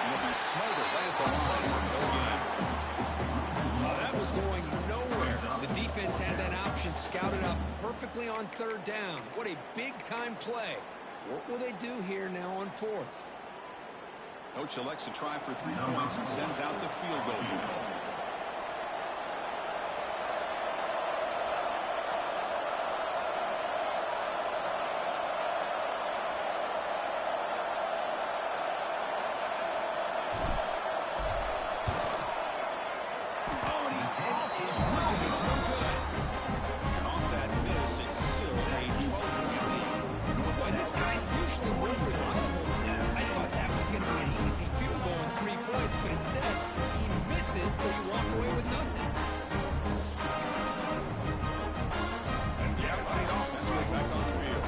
Looking smothered right at the line for no gain. That was going nowhere. The defense had that option scouted up perfectly on third down. What a big-time play. What will they do here now on 4th? Coach elects to try for 3 points and sends out the field goal unit. Oh, and he's off target. It's no good. And off that miss, it's still a 12-point lead. Boy, this guy's usually more reliable than this. I thought that was going to be an easy field goal and 3 points, but instead, he misses, so you walk away with nothing. And the out-of-state offense goes back on the field.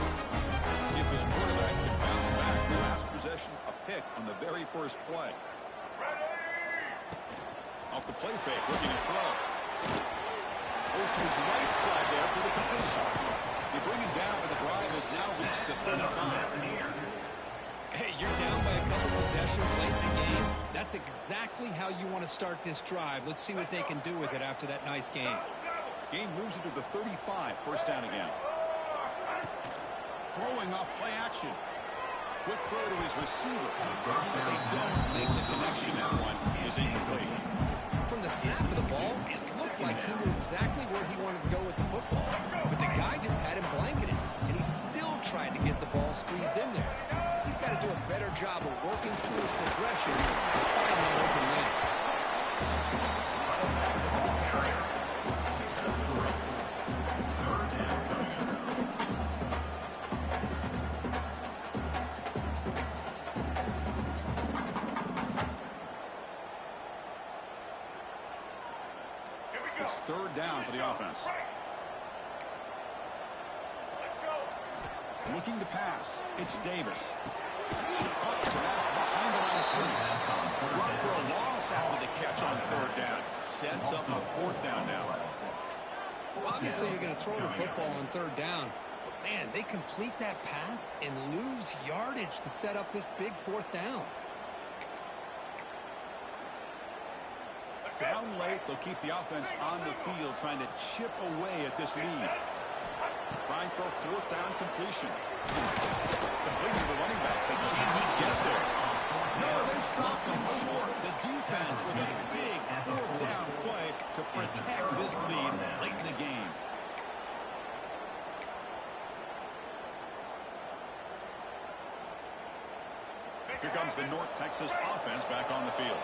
See if this quarterback can bounce back. The last possession, a pick on the very first play. Off the play fake, looking to throw. Goes to his right side there for the completion. They bring him down, but the drive has now reached the 35. Hey, you're down by a couple possessions late in the game. That's exactly how you want to start this drive. Let's see what they can do with it after that nice game. Game moves into the 35, first down again. Throwing off play action. Quick throw to his receiver. But they don't make the connection. That one is incomplete. From the snap of the ball, it looked like he knew exactly where he wanted to go with the football. But the guy just had him blanketed, and he still tried to get the ball squeezed in there. He's got to do a better job of working through his progressions to find that open man. It's third down for the offense. Looking to pass. It's Davis. Caught behind the line of scrimmage. Run for a loss after the catch on third down. Sets up a 4th down now. Well, obviously, you're going to throw the football on third down. But, man, they complete that pass and lose yardage to set up this big 4th down. Down late, they'll keep the offense on the field, trying to chip away at this lead. Trying for a 4th down completion. Completing to the running back, but can he get there? No, they stopped him short. The defense with a big 4th down play to protect this lead late in the game. Here comes the North Texas offense back on the field.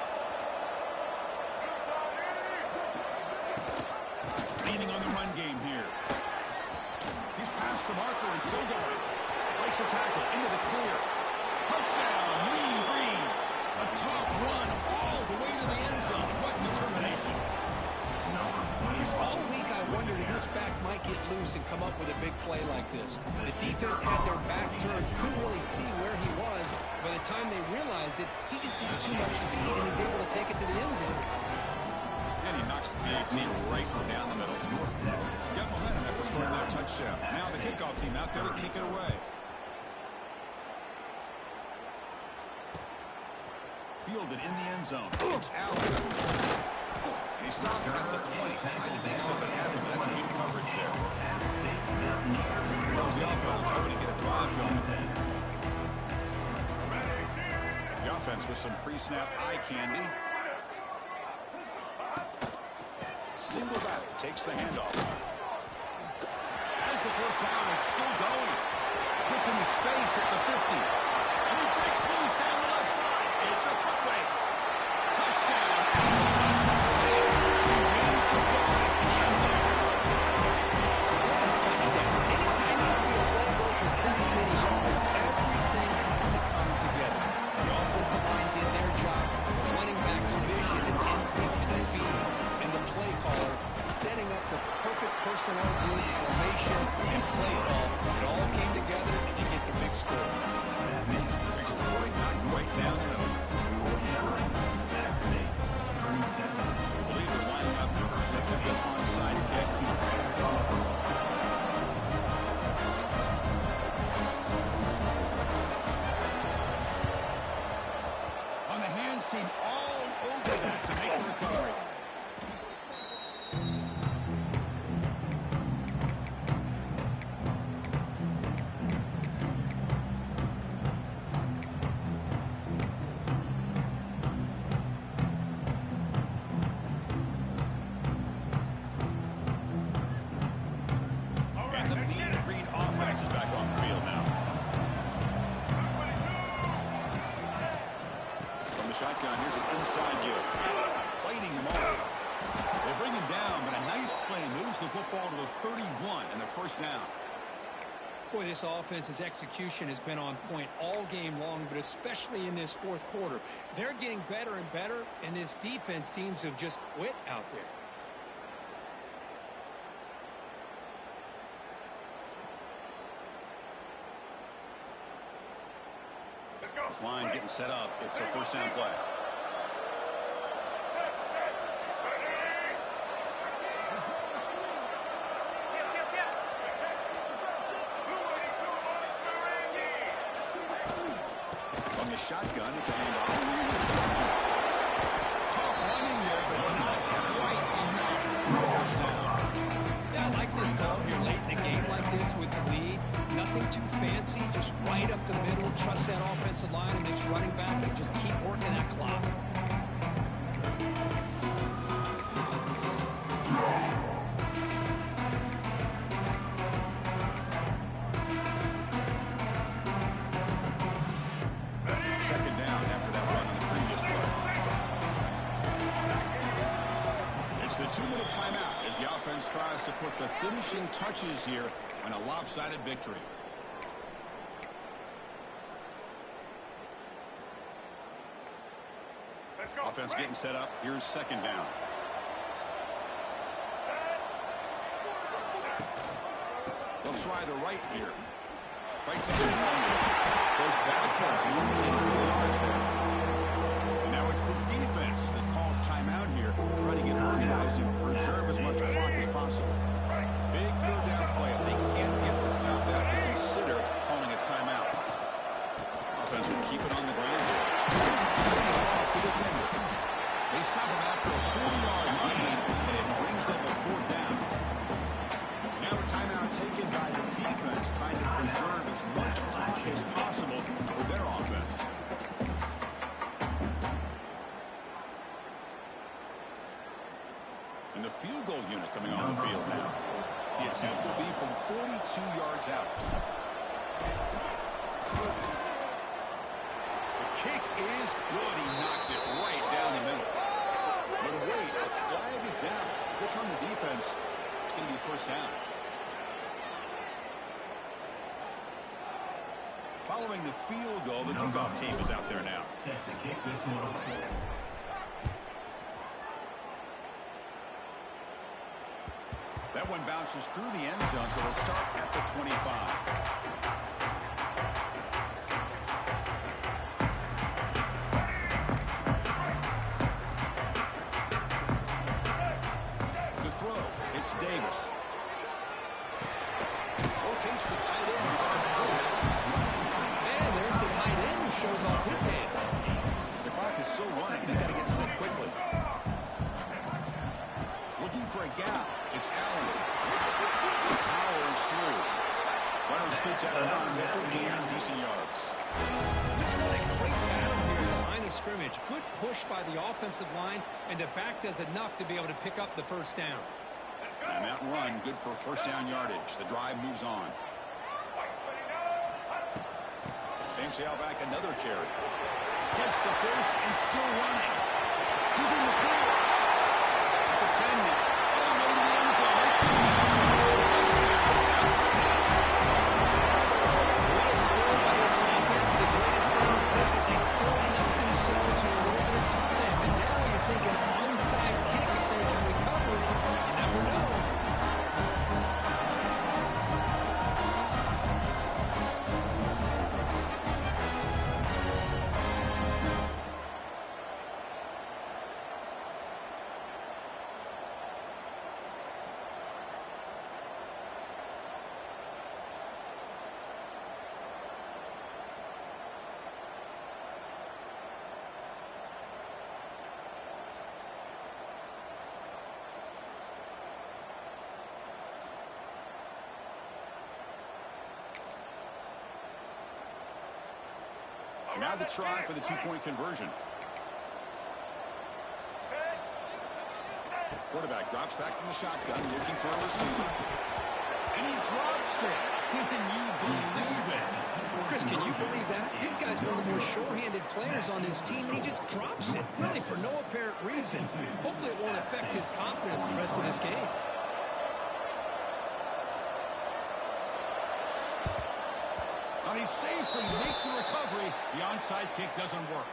Leaning on the run game here. He's past the marker and still going. Breaks a tackle into the clear. Touchdown, Mean Green. A tough run all the way to the end zone. What determination. All week I wondered if this back might get loose and come up with a big play like this. The defense had their back turned, couldn't really see where he was. By the time they realized it, he just had too much speed and he's able to take it to the end zone. And he knocks the team right down the middle. Got momentum after scoring that touchdown. Now the kickoff team out there to kick it away. Fielded in the end zone. It's out. And he stopped at the 20. Trying to make something happen. That's good coverage there. Here's the offense hoping to get a drive going. The offense with some pre-snap eye candy. Single back takes the handoff. As the first down is still going. Puts into space at the 50. And he breaks loose down the left side. It's a foot race. Touchdown. Appalachian State. He wins the foot race to the end zone. What a touchdown. Anytime you see a play go for that many yards, everything has to come together. The offensive line did their job. The running back's vision and instincts and speed. And the play caller setting up the perfect personnel group, formation, and play call. It all came together shotgun. Here's an inside give. Fighting him off. They bring him down, but a nice play moves the football to the 31 and a first down. Boy, this offense's execution has been on point all game long, but especially in this fourth quarter. They're getting better and better, and this defense seems to have just quit out there. Let's go. This line getting set up. It's a first down play. From the shotgun, it's a handoff. Tough running there, but not quite enough for a first down. Yeah, I like this call here late in the game like this with the lead. Nothing too fancy, just right up the middle. Trust that offensive line and this running back and just keep working that clock. Second down after that run on the previous play. It's the 2-minute timeout as the offense tries to put the finishing touches here on a lopsided victory. Let's go. Offense getting set up. Here's second down. They'll try the right here. Fights up the defender. Goes backwards, losing 4 yards there. And now it's the defense that calls timeout here, trying to get organized and preserve as much clock as possible. Big third down play. If they can't get this time back, to consider calling a timeout. Offense will keep it on the ground here. Off the defender. They stop him after a 4-yard gain, and it brings up a 4th down. Now a timeout taken by the defense, trying to preserve as much clock as possible for their offense. And the field goal unit coming on the field now. The attempt will be from 42 yards out. The kick is good. He knocked it right down the middle. But wait, a flag is down. Good on the defense. It's going to be first down. Following the field goal, the kickoff team is out there now. Set to kick this one away. That one bounces through the end zone, so they'll start at the 25. It's Davis. Locates the tight end. It's complete. And there's the tight end who shows off his hands. The clock is still running. They got to get set quickly. Looking for a gap. It's Allen. Powers through. Runner scoots out of bounds after gaining decent yards. Just what a great battle here at the line of scrimmage. Good push by the offensive line, and the back does enough to be able to pick up the first down. And that run, good for first down yardage. The drive moves on. Sam Tailback, another carry. Gets the first and still running. He's in the clear. At the 10 now. All the way to the end zone. Touchdown. Outstanding. What a score by this offense. The greatest thing in this is they still left themselves in a little bit of time. And now you're thinking onside kick if they can recover it. You never know. Now the try for the two-point conversion. Quarterback drops back from the shotgun, looking for a receiver. And he drops it. Can you believe it? Chris, Chris, can you believe that? This guy's one of the more sure-handed players on this team, and he just drops it, really for no apparent reason. Hopefully it won't affect his confidence the rest of this game. Now he safely makes the recovery. The onside kick doesn't work.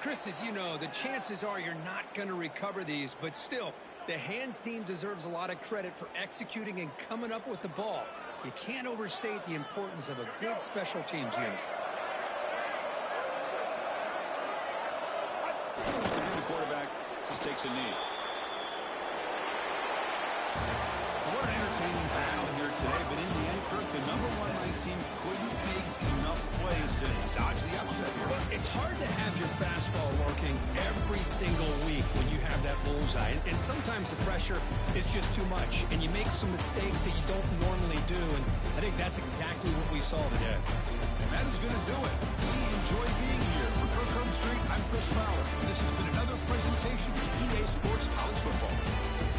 Chris, as you know, the chances are you're not going to recover these, but still, the hands team deserves a lot of credit for executing and coming up with the ball. You can't overstate the importance of a good special teams unit. And the quarterback just takes a knee. So what an entertaining battle here today, but in the end, Kirk, the number 1 ranked team couldn't make enough plays to dodge the upset here. Well, it's hard to have your fastball working every single week when you have that bullseye. And sometimes the pressure is just too much, and you make some mistakes that you don't normally do. And I think that's exactly what we saw today. And that is going to do it. We enjoy being here. For Kirk Herbstreit, I'm Chris Fowler. And this has been another presentation of EA Sports College Football.